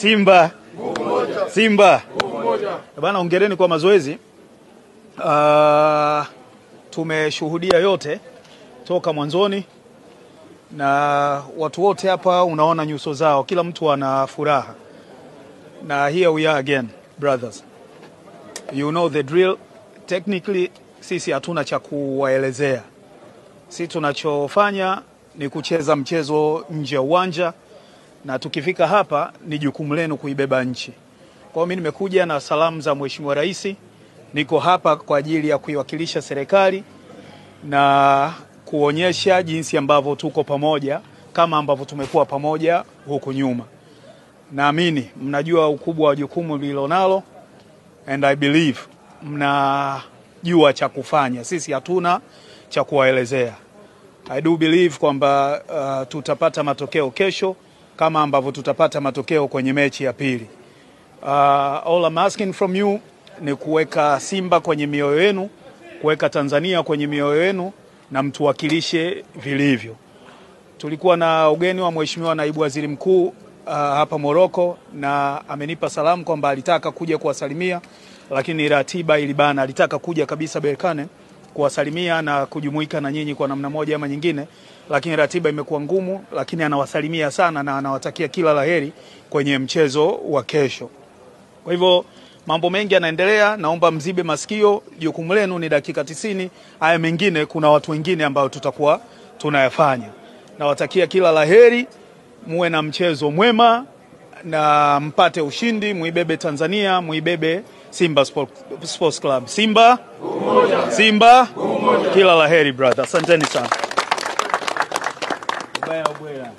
Simba. Simba. Bana, hongereni kwa mazoezi. Tumeshuhudia yote toka mwanzoni na watu wote hapa unaona nyuso zao, kila mtu ana furaha. Na here we are again, brothers. You know the drill. Technically sisi hatuna cha kuwaelezea. Sisi tunachofanya ni kucheza mchezo nje ya uwanja, na tukifika hapa ni jukumu lenu kuibeba nchi. Kwa mimi nimekuja na salamu za Mheshimiwa Rais. Niko hapa kwa ajili ya kuiwakilisha serikali na kuonyesha jinsi ambavyo tuko pamoja kama ambavyo tumekuwa pamoja huku nyuma. Naamini mnajua ukubwa wa jukumu lililonalo, and I believe mnajua cha kufanya. Sisi hatuna cha kuwaelezea. I do believe kwamba tutapata matokeo kesho kama ambavyo tutapata matokeo kwenye mechi ya pili. All I'm asking from you ni kuweka Simba kwenye mioyo yenu, kuweka Tanzania kwenye mioyo yenu, na mtuwakilishe vilivyo. Tulikuwa na ugeni wa Mheshimiwa Naibu Waziri Mkuu hapa Morocco, na amenipa salamu kwamba alitaka kuja kuwasalimia, lakini ratiba ilibana. Alitaka kuja kabisa Berkane kuwasalimia na kujumuika na nyinyi kwa namna moja ama nyingine, lakini ratiba imekuwa ngumu, lakini anawasalimia sana na anawatakia kila laheri kwenye mchezo wa kesho. Kwa hivyo mambo mengi yanaendelea, naomba mzibe masikio. Jukumu lenu ni dakika 90. Haya mengine kuna watu wengine ambao tutakuwa tunayafanya. Nawatakia kila laheri, muwe na mchezo mwema na mpate ushindi, muibebe Tanzania, muibebe Simba Sports Club. Simba umoja. Simba umoja. Kila laheri brother. Asanteni sana. Ubaya ubwela.